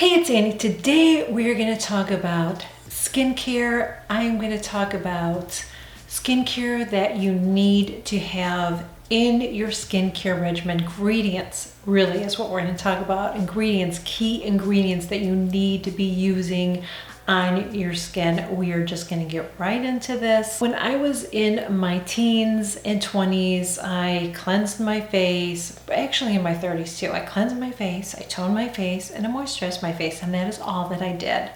Hey, it's Annie. Today we're going to talk about skincare. I'm going to talk about skincare that you need to have in your skincare regimen. Ingredients really is what we're going to talk about. Ingredients, key ingredients that you need to be using on your skin. We are just going to get right into this. When I was in my teens and 20s, I cleansed my face, actually in my 30s too. I cleansed my face, I toned my face, and I moisturized my face, and that is all that I did.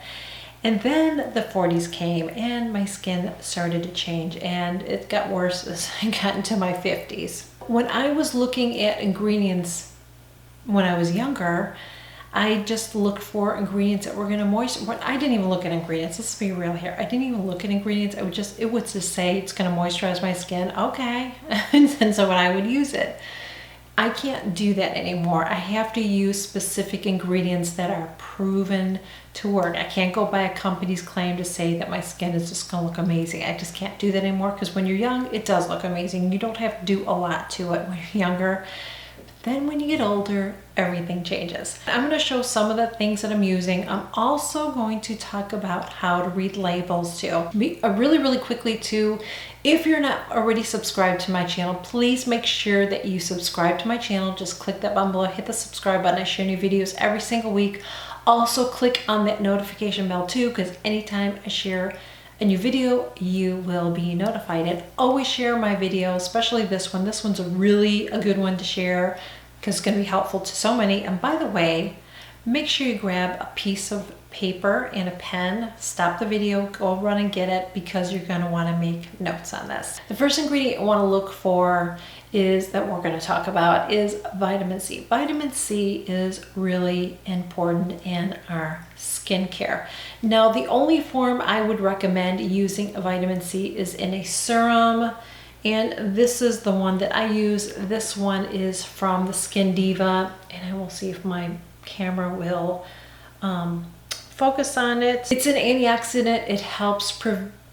And then the 40s came and my skin started to change, and it got worse as I got into my 50s. When I was looking at ingredients when I was younger, I just looked for ingredients that were going to moisturize. I didn't even look at ingredients. Let's be real here. I didn't even look at ingredients. It would just say it's going to moisturize my skin. Okay. And so when I would use it, I can't do that anymore. I have to use specific ingredients that are proven to work. I can't go by a company's claim to say that my skin is just going to look amazing. I just can't do that anymore, because when you're young, it does look amazing. You don't have to do a lot to it when you're younger. Then when you get older, everything changes. I'm going to show some of the things that I'm using. I'm also going to talk about how to read labels too. Really quickly too, if you're not already subscribed to my channel, please make sure that you subscribe to my channel. Just click that button below, hit the subscribe button. I share new videos every single week. Also click on that notification bell too, because anytime I share a new video, you will be notified. And always share my video, especially this one. This one's really a good one to share because it's going to be helpful to so many. And by the way, make sure you grab a piece of paper and a pen, stop the video, go run and get it, because you're going to want to make notes on this. The first ingredient you want to look for that we're going to talk about is vitamin C. Vitamin C is really important in our skincare. Now, the only form I would recommend using vitamin C is in a serum, and this is the one that I use. This one is from the Skin Diva, and I will see if my camera will focus on it. It's an antioxidant. It helps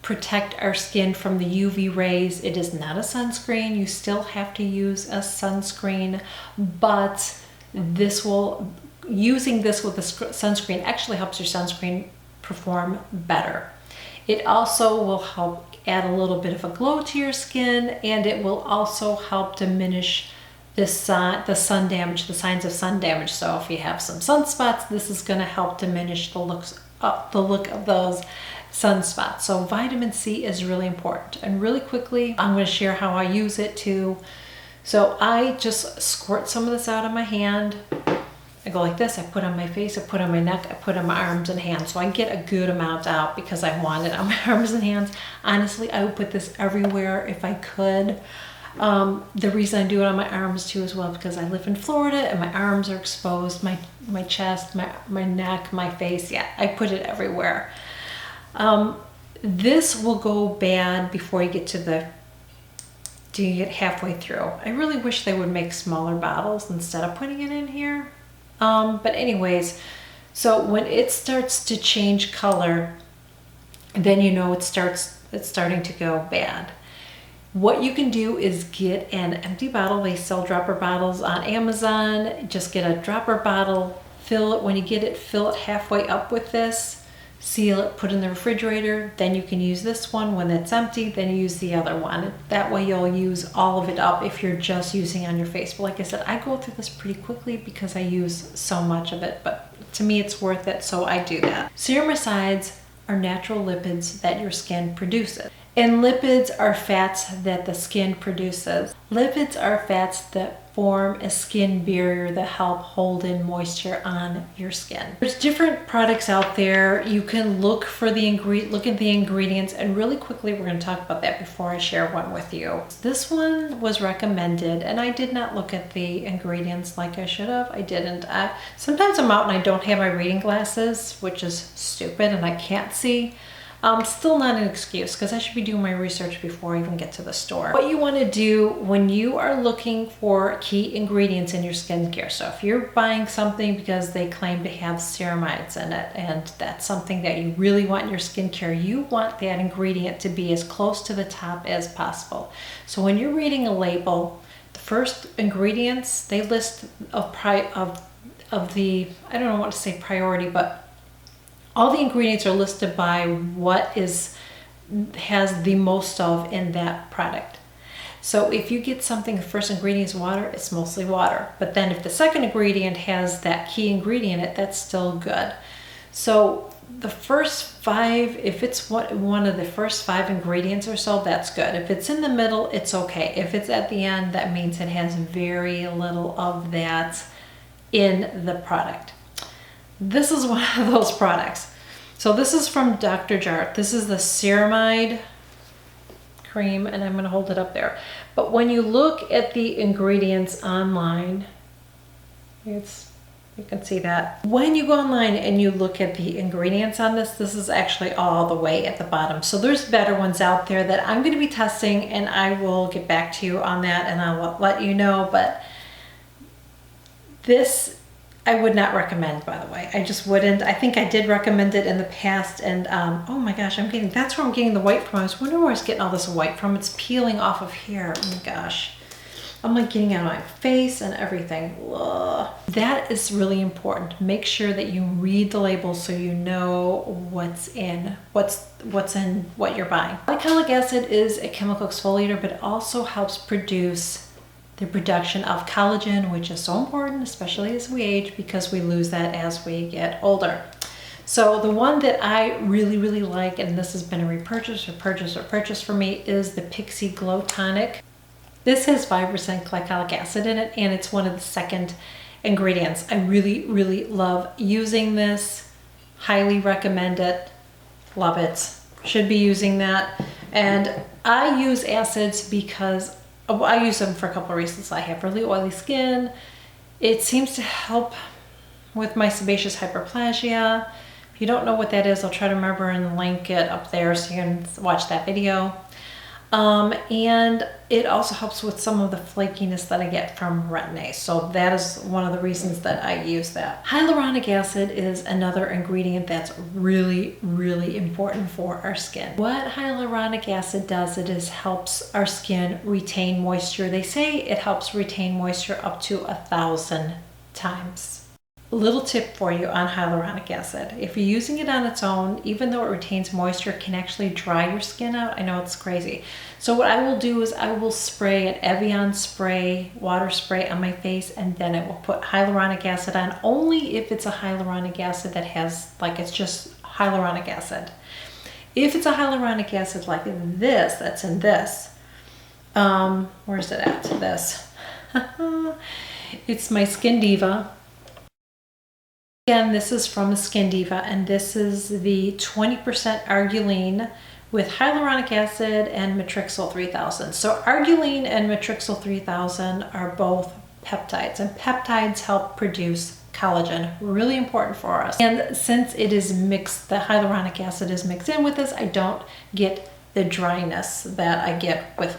protect our skin from the UV rays. It is not a sunscreen. You still have to use a sunscreen, but using this with a sunscreen actually helps your sunscreen perform better. It also will help add a little bit of a glow to your skin, and it will also help diminish the sun damage, the signs of sun damage. So if you have some sunspots, this is going to help diminish the look of those sunspots. So vitamin C is really important. And really quickly, I'm going to share how I use it too. So I just squirt some of this out of my hand. I go like this. I put on my face, I put on my neck, I put on my arms and hands. So I get a good amount out because I want it on my arms and hands. Honestly, I would put this everywhere if I could. The reason I do it on my arms too as well, because I live in Florida and my arms are exposed, my chest, my neck, my face. Yeah, I put it everywhere. This will go bad before you get get halfway through. I really wish they would make smaller bottles instead of putting it in here. But anyways, so when it starts to change color, then you know it's starting to go bad. What you can do is get an empty bottle. They sell dropper bottles on Amazon. Just get a dropper bottle, fill it. When you get it, fill it halfway up with this, seal it, put it in the refrigerator. Then you can use this one. When it's empty, then you use the other one. That way you'll use all of it up if you're just using on your face. But like I said, I go through this pretty quickly because I use so much of it, but to me it's worth it, so I do that. Ceramides are natural lipids that your skin produces. And lipids are fats that the skin produces. Lipids are fats that form a skin barrier that help hold in moisture on your skin. There's different products out there. You can look at the ingredients, and really quickly we're going to talk about that before I share one with you. This one was recommended, and I did not look at the ingredients like I should have. I didn't. Sometimes I'm out and I don't have my reading glasses, which is stupid, and I can't see. Still not an excuse, because I should be doing my research before I even get to the store. What you want to do when you are looking for key ingredients in your skincare, so if you're buying something because they claim to have ceramides in it, and that's something that you really want in your skincare, you want that ingredient to be as close to the top as possible. So when you're reading a label, the first ingredients, they list of I don't want to say priority, but all the ingredients are listed by what has the most of in that product. So if you get something, the first ingredient is water, it's mostly water. But then if the second ingredient has that key ingredient in it, that's still good. So the first 5, if it's one of the first 5 ingredients or so, that's good. If it's in the middle, it's okay. If it's at the end, that means it has very little of that in the product. This is one of those products. So this is from Dr. Jart. This is the Ceramide Cream, and I'm going to hold it up there. But when you look at the ingredients online, you can see that. When you go online and you look at the ingredients on this is actually all the way at the bottom. So there's better ones out there that I'm going to be testing, and I will get back to you on that and I'll let you know. But this I would not recommend, by the way. I just wouldn't. I think I did recommend it in the past, and oh my gosh, that's where I'm getting the white from. I was wondering where I was getting all this white from. It's peeling off of here. Oh my gosh. I'm like getting out of my face and everything. Ugh. That is really important. Make sure that you read the labels so you know what's in what you're buying. Hyaluronic acid is a chemical exfoliator, but it also helps produce the production of collagen, which is so important, especially as we age, because we lose that as we get older. So the one that I really, really like, and this has been a repurchase for me, is the Pixie Glow Tonic. This has 5% glycolic acid in it, and it's one of the second ingredients. I really, really love using this. Highly recommend it. Love it. Should be using that. And I use acids because I use them for a couple of reasons. I have really oily skin. It seems to help with my sebaceous hyperplasia. If you don't know what that is, I'll try to remember and link it up there so you can watch that video. And it also helps with some of the flakiness that I get from retin-A. So that is one of the reasons that I use that. Hyaluronic acid is another ingredient that's really, really important for our skin. What hyaluronic acid does, helps our skin retain moisture. They say it helps retain moisture up to 1,000 times. A little tip for you on hyaluronic acid. If you're using it on its own, even though it retains moisture, it can actually dry your skin out. I know it's crazy. So what I will do is I will spray an Evian spray, water spray on my face, and then I will put hyaluronic acid on, only if it's a hyaluronic acid that has, like, it's just hyaluronic acid. If it's a hyaluronic acid like this, that's in this, where's it at? This. It's my Skin Diva. Again, this is from Skin Diva, and this is the 20% Arguline with hyaluronic acid and Matrixyl 3000. So Arguline and Matrixyl 3000 are both peptides, and peptides help produce collagen. Really important for us. And since it is mixed, the hyaluronic acid is mixed in with this, I don't get the dryness that I get with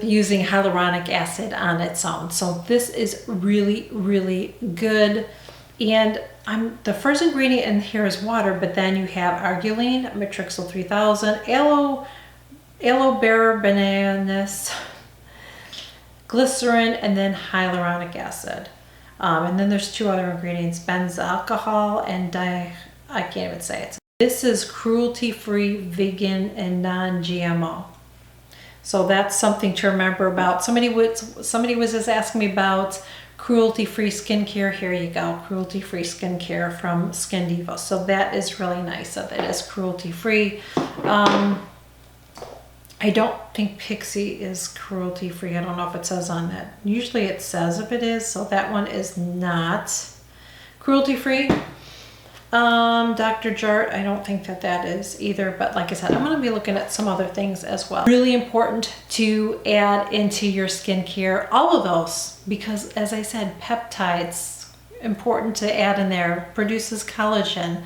using hyaluronic acid on its own. So this is really, really good. And the first ingredient in here is water, but then you have Arguline, Matrixyl 3000, aloe glycerin, and then hyaluronic acid. And then there's 2 other ingredients, benzoalcohol and I can't even say it. This is cruelty-free, vegan, and non-GMO. So that's something to remember about. Somebody was just asking me about cruelty-free skincare. Here you go, cruelty-free skincare from Skin Diva. So that is really nice that it is cruelty-free. I don't think Pixie is cruelty-free. I don't know if it says on that. Usually it says if it is, so that one is not cruelty-free. Dr. Jart, I don't think that is either, but like I said, I'm going to be looking at some other things as well. Really important to add into your skincare, all of those, because as I said, peptides, important to add in there, produces collagen,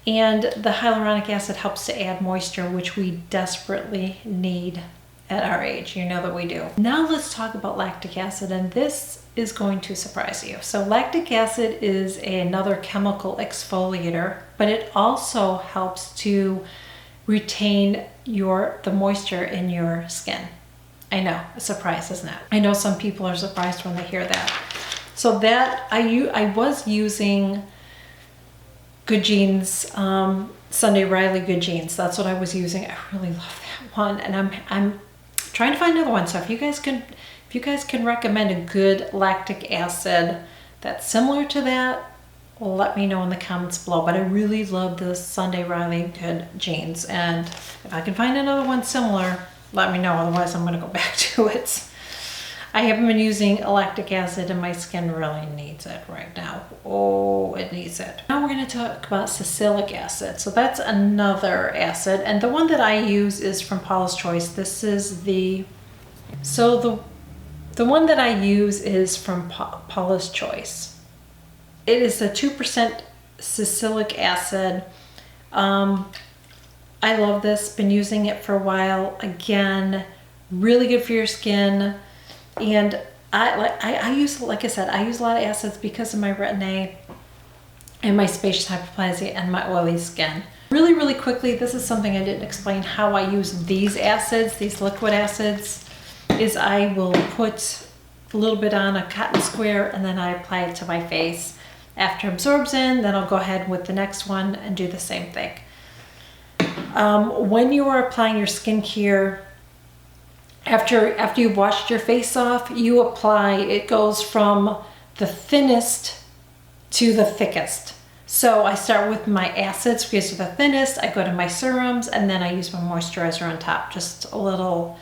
and the hyaluronic acid helps to add moisture, which we desperately need at our age. You know that we do. Now let's talk about lactic acid, and this is going to surprise you. So lactic acid is another chemical exfoliator, but it also helps to retain the moisture in your skin. I know, a surprise, isn't it? I know some people are surprised when they hear that. So that I was using Good Genes, Sunday Riley Good Genes. That's what I was using. I really love that one, and I'm trying to find another one. So if you guys can recommend a good lactic acid that's similar to that, let me know in the comments below. But I really love the Sunday Riley Good Genes, and if I can find another one similar, let me know. Otherwise, I'm going to go back to it. I haven't been using lactic acid, and my skin really needs it right now. Oh, it needs it. Now we're going to talk about Silic Acid. So that's another acid, and the one that I use is from Paula's Choice. This is the one that I use is from Paula's Choice. It is a 2% salicylic acid. I love this. Been using it for a while. Again, really good for your skin. And I use, like I said, I use a lot of acids because of my retin-A and my sebaceous hyperplasia and my oily skin. Really, really quickly, this is something I didn't explain how I use these acids, these liquid acids, is I will put a little bit on a cotton square and then I apply it to my face. After it absorbs in, then I'll go ahead with the next one and do the same thing. When you are applying your skincare, after you've washed your face off, you apply, it goes from the thinnest to the thickest. So I start with my acids because they're the thinnest, I go to my serums, and then I use my moisturizer on top. Just a little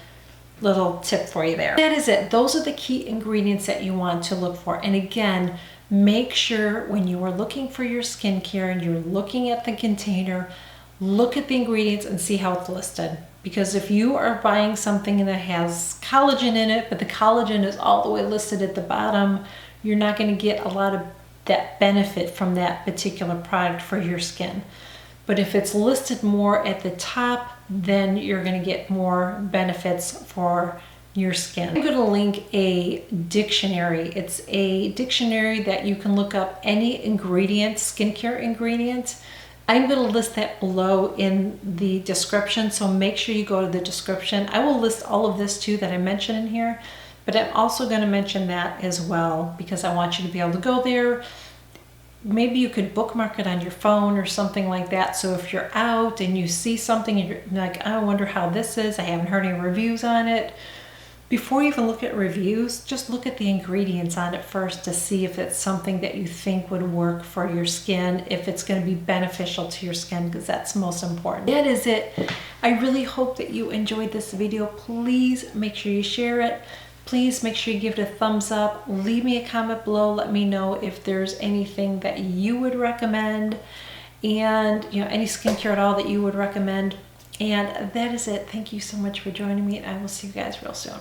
tip for you there. That is it. Those are the key ingredients that you want to look for. And again, make sure when you are looking for your skincare and you're looking at the container, look at the ingredients and see how it's listed. Because if you are buying something that has collagen in it, but the collagen is all the way listed at the bottom, you're not going to get a lot of that benefit from that particular product for your skin. But if it's listed more at the top, then you're going to get more benefits for your skin. I'm going to link a dictionary. It's a dictionary that you can look up any ingredients, skincare ingredients. I'm going to list that below in the description, so make sure you go to the description. I will list all of this too that I mentioned in here, but I'm also going to mention that as well because I want you to be able to go there. Maybe you could bookmark it on your phone or something like that, so if you're out and you see something and you're like, I wonder how this is, I haven't heard any reviews on it. Before you even look at reviews, just look at the ingredients on it first to see if it's something that you think would work for your skin, if it's going to be beneficial to your skin, because that's most important. That is it. I really hope that you enjoyed this video. Please make sure you share it. Please make sure you give it a thumbs up. Leave me a comment below. Let me know if there's anything that you would recommend and any skincare at all that you would recommend. And that is it. Thank you so much for joining me, and I will see you guys real soon.